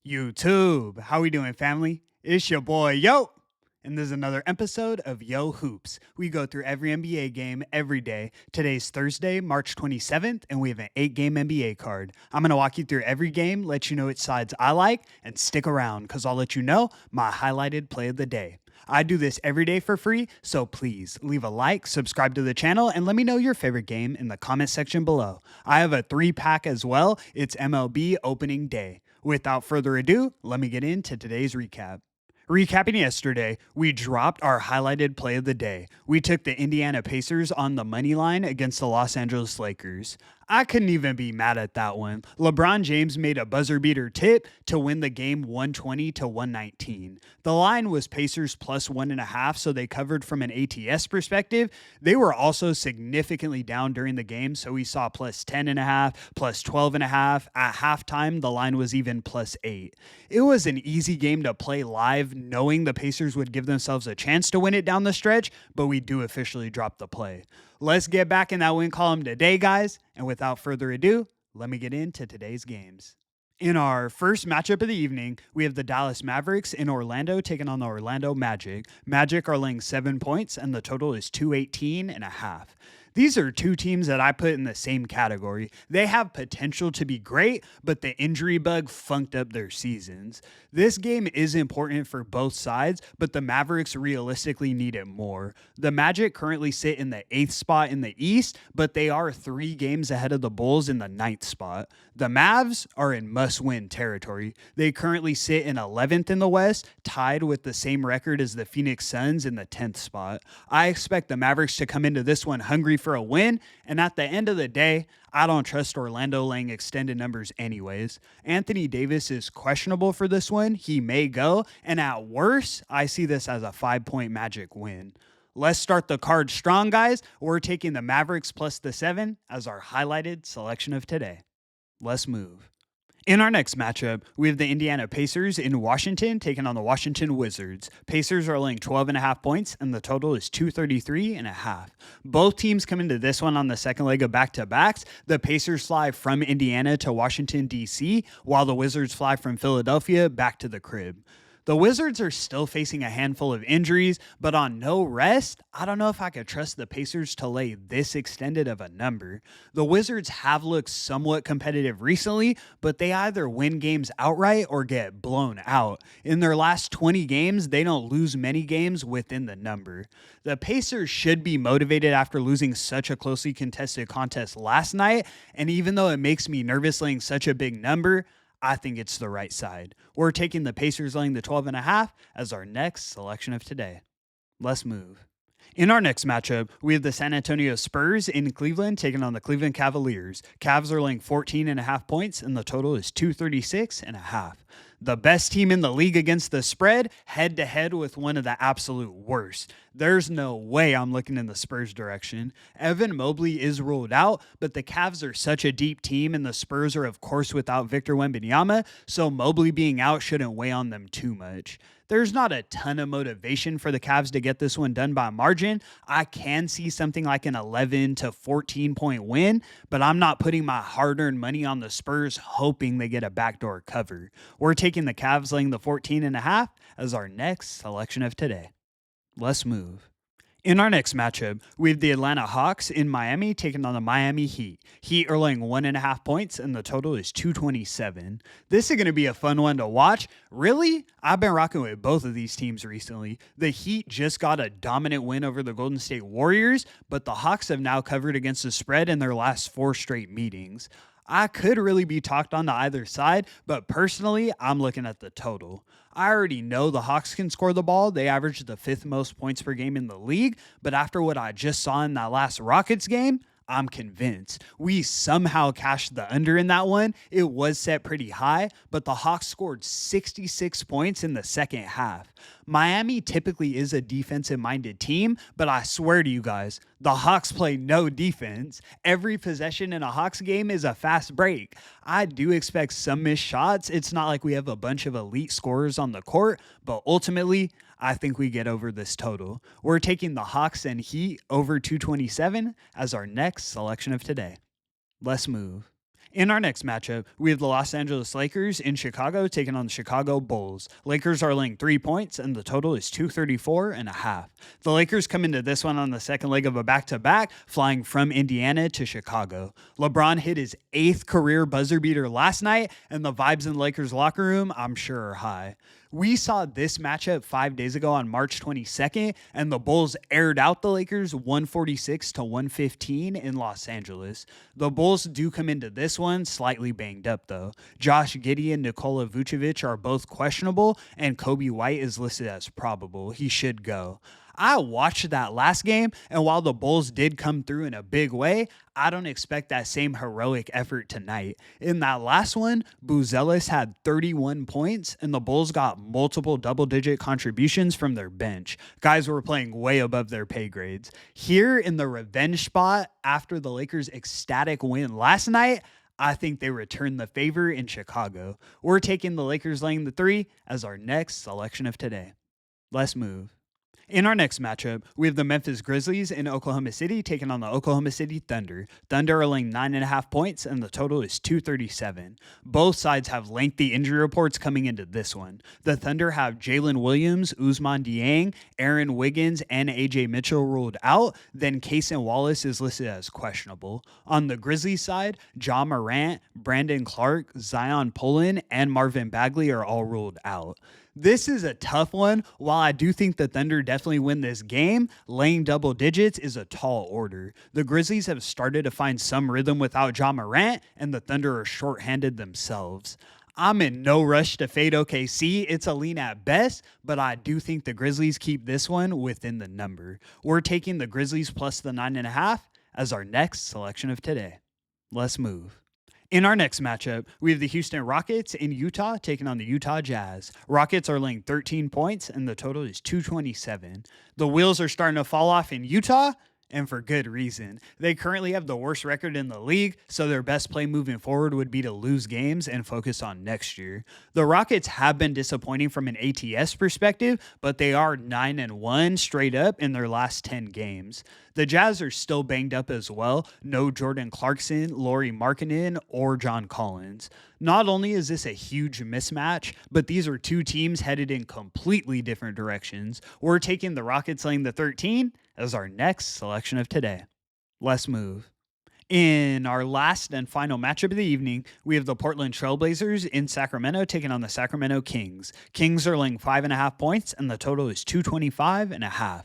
YouTube. How we doing, family? It's your boy, Yo. And this is another episode of Yo Hoops. We go through every NBA game every day. Today's Thursday, March 27th, and we have an 8-game NBA card. I'm going to walk you through every game, let you know which sides I like, and stick around because I'll let you know my highlighted play of the day. I do this every day for free, so please leave a like, subscribe to the channel, and let me know your favorite game in the comment section below. I have a 3-pack as well. It's MLB opening day. Without further ado, let me get into today's recap. Recapping yesterday, we dropped our highlighted play of the day. We took the Indiana Pacers on the money line against the Los Angeles Lakers. I couldn't even be mad at that one. LeBron James made a buzzer beater tip to win the game 120 to 119. The line was Pacers plus 1.5, so they covered from an ATS perspective. They were also significantly down during the game, so we saw plus 10.5, plus 12.5. At halftime, the line was even plus 8. It was an easy game to play live, knowing the Pacers would give themselves a chance to win it down the stretch, but we do officially drop the play. Let's get back in that win column today, guys. And without further ado, let me get into today's games. In our first matchup of the evening, we have the Dallas Mavericks in Orlando taking on the Orlando Magic. Magic are laying 7 points, and the total is 218.5. These are two teams that I put in the same category. They have potential to be great, but the injury bug funked up their seasons. This game is important for both sides, but the Mavericks realistically need it more. The Magic currently sit in the 8th spot in the East, but they are 3 games ahead of the Bulls in the 9th spot. The Mavs are in must-win territory. They currently sit in 11th in the West, tied with the same record as the Phoenix Suns in the 10th spot. I expect the Mavericks to come into this one hungry for a win, and at the end of the day, I don't trust Orlando laying extended numbers anyways. Anthony Davis is questionable for this one. He may go, and at worst, I see this as a 5-point Magic win. Let's start the card strong, guys. We're taking the Mavericks plus the 7 as our highlighted selection of today. Let's move. In our next matchup, we have the Indiana Pacers in Washington taking on the Washington Wizards. Pacers are laying 12.5 points, and the total is 233.5. Both teams come into this one on the second leg of back-to-backs. The Pacers fly from Indiana to Washington, D.C., while the Wizards fly from Philadelphia back to the crib. The Wizards are still facing a handful of injuries, but on no rest, I don't know if I could trust the Pacers to lay this extended of a number. The Wizards have looked somewhat competitive recently, but they either win games outright or get blown out. In their last 20 games, they don't lose many games within the number. The Pacers should be motivated after losing such a closely contested contest last night, and even though it makes me nervous laying such a big number, I think it's the right side. We're taking the Pacers laying the 12.5 as our next selection of today. Let's move. In our next matchup, we have the San Antonio Spurs in Cleveland taking on the Cleveland Cavaliers. Cavs are laying 14.5 points, and the total is 236.5. The best team in the league against the spread, head-to-head with one of the absolute worst. There's no way I'm looking in the Spurs' direction. Evan Mobley is ruled out, but the Cavs are such a deep team, and the Spurs are, of course, without Victor Wembanyama, so Mobley being out shouldn't weigh on them too much. There's not a ton of motivation for the Cavs to get this one done by margin. I can see something like an 11 to 14 point win, but I'm not putting my hard-earned money on the Spurs hoping they get a backdoor cover. We're taking the Cavs laying the 14.5 as our next selection of today. Let's move. In our next matchup, we have the Atlanta Hawks in Miami taking on the Miami Heat. Heat are laying 1.5 points, and the total is 227. This is going to be a fun one to watch. Really, I've been rocking with both of these teams recently. The Heat just got a dominant win over the Golden State Warriors, but the Hawks have now covered against the spread in their last 4 straight meetings. I could really be talked on to either side, but personally, I'm looking at the total. I already know the Hawks can score the ball. They average the 5th most points per game in the league, but after what I just saw in that last Rockets game, I'm convinced. We somehow cashed the under in that one. It was set pretty high, but the Hawks scored 66 points in the second half. Miami typically is a defensive-minded team, but I swear to you guys, the Hawks play no defense. Every possession in a Hawks game is a fast break. I do expect some missed shots. It's not like we have a bunch of elite scorers on the court, but ultimately, I think we get over this total. We're taking the Hawks and Heat over 227 as our next selection of today. Let's move. In our next matchup, we have the Los Angeles Lakers in Chicago taking on the Chicago Bulls. Lakers are laying 3 points, and the total is 234.5. The Lakers come into this one on the second leg of a back-to-back, flying from Indiana to Chicago. LeBron hit his 8th career buzzer beater last night, and the vibes in the Lakers locker room, I'm sure, are high. We saw this matchup 5 days ago on March 22nd, and the Bulls aired out the Lakers 146-115 in Los Angeles. The Bulls do come into this one slightly banged up, though. Josh Giddey and Nikola Vucevic are both questionable, and Kobe White is listed as probable. He should go. I watched that last game, and while the Bulls did come through in a big way, I don't expect that same heroic effort tonight. In that last one, Buzelis had 31 points, and the Bulls got multiple double-digit contributions from their bench. Guys were playing way above their pay grades. Here in the revenge spot after the Lakers' ecstatic win last night, I think they return the favor in Chicago. We're taking the Lakers laying the 3 as our next selection of today. Let's move. In our next matchup, we have the Memphis Grizzlies in Oklahoma City taking on the Oklahoma City Thunder. Thunder are laying 9.5 points, and the total is 237. Both sides have lengthy injury reports coming into this one. The Thunder have Jalen Williams, Ousmane Dieng, Aaron Wiggins, and AJ Mitchell ruled out. Then Cason Wallace is listed as questionable. On the Grizzlies side, Ja Morant, Brandon Clark, Zion Pullen, and Marvin Bagley are all ruled out. This is a tough one. While I do think the Thunder definitely win this game, laying double digits is a tall order. The Grizzlies have started to find some rhythm without Ja Morant, and the Thunder are shorthanded themselves. I'm in no rush to fade OKC. It's a lean at best, but I do think the Grizzlies keep this one within the number. We're taking the Grizzlies plus the 9.5 as our next selection of today. Let's move. In our next matchup, we have the Houston Rockets in Utah taking on the Utah Jazz. Rockets are laying 13 points, and the total is 227. The wheels are starting to fall off in Utah, and for good reason. They currently have the worst record in the league, so their best play moving forward would be to lose games and focus on next year. The Rockets have been disappointing from an ATS perspective, but they are 9-1 straight up in their last 10 games. The Jazz are still banged up as well. No Jordan Clarkson, Lauri Markkanen, or John Collins. Not only is this a huge mismatch, but these are two teams headed in completely different directions. We're taking the Rockets laying the 13 as our next selection of today. Let's move. In our last and final matchup of the evening, we have the Portland Trailblazers in Sacramento taking on the Sacramento Kings. Kings are laying 5.5 points, and the total is 225.5.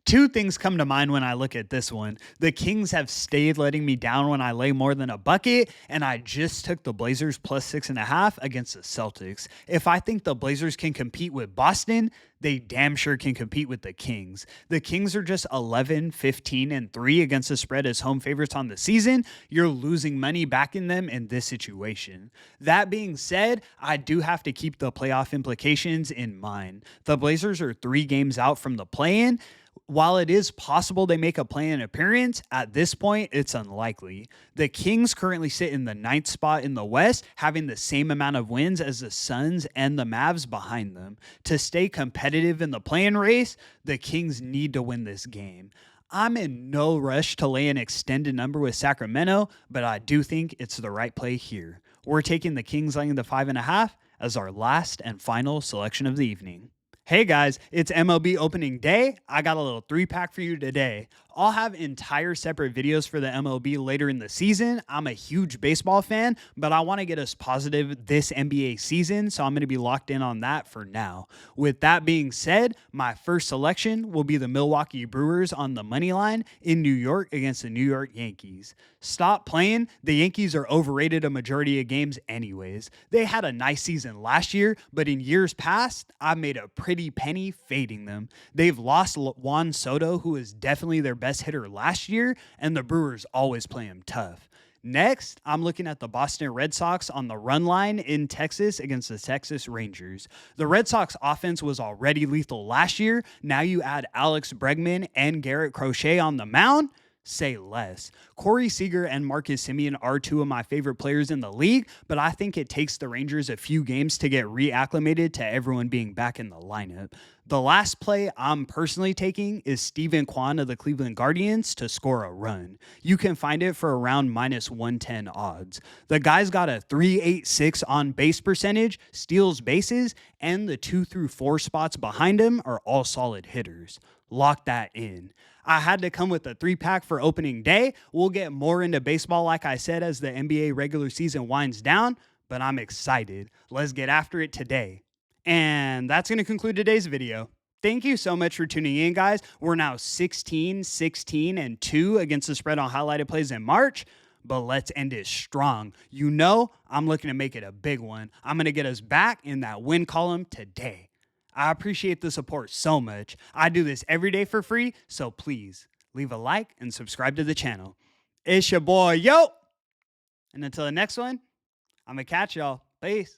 Two things come to mind when I look at this one. The Kings have stayed letting me down when I lay more than a bucket, and I just took the Blazers plus 6.5 against the Celtics. If I think the Blazers can compete with Boston, they damn sure can compete with the Kings. The Kings are just 11, 15, and 3 against the spread as home favorites on the season. You're losing money backing them in this situation. That being said, I do have to keep the playoff implications in mind. The Blazers are 3 games out from the play-in. While it is possible they make a play-in appearance, at this point, it's unlikely. The Kings currently sit in the 9th spot in the West, having the same amount of wins as the Suns and the Mavs behind them. To stay competitive in the play-in race, the Kings need to win this game. I'm in no rush to lay an extended number with Sacramento, but I do think it's the right play here. We're taking the Kings laying the 5.5 as our last and final selection of the evening. Hey guys, it's MLB opening day. I got a little 3-pack for you today. I'll have entire separate videos for the MLB later in the season. I'm a huge baseball fan, but I want to get us positive this NBA season, so I'm going to be locked in on that for now. With that being said, my first selection will be the Milwaukee Brewers on the money line in New York against the New York Yankees. Stop playing. The Yankees are overrated a majority of games anyways. They had a nice season last year, but in years past, I made a pretty penny fading them. They've lost Juan Soto, who is definitely their best hitter last year, and the Brewers always play him tough. Next, I'm looking at the Boston Red Sox on the run line in Texas against the Texas Rangers. The Red Sox offense was already lethal last year. Now you add Alex Bregman and Garrett Crochet on the mound. say less. Corey Seager and Marcus Semien are two of my favorite players in the league, but I think it takes the Rangers a few games to get reacclimated to everyone being back in the lineup. The last play I'm personally taking is Steven Kwan of the Cleveland Guardians to score a run. You can find it for around minus 110 odds. The guy's got a 386 on base percentage, steals bases, and the 2 through 4 spots behind him are all solid hitters. Lock that in. I had to come with a 3-pack for opening day. We'll get more into baseball, like I said, as the NBA regular season winds down, but I'm excited. Let's get after it today. And that's going to conclude today's video. Thank you so much for tuning in, guys. We're now 16, 16, and 2 against the spread on highlighted plays in March, but let's end it strong. You know, I'm looking to make it a big one. I'm going to get us back in that win column today. I appreciate the support so much. I do this every day for free, so please leave a like and subscribe to the channel. It's your boy, yo! And until the next one, I'm going to catch y'all. Peace.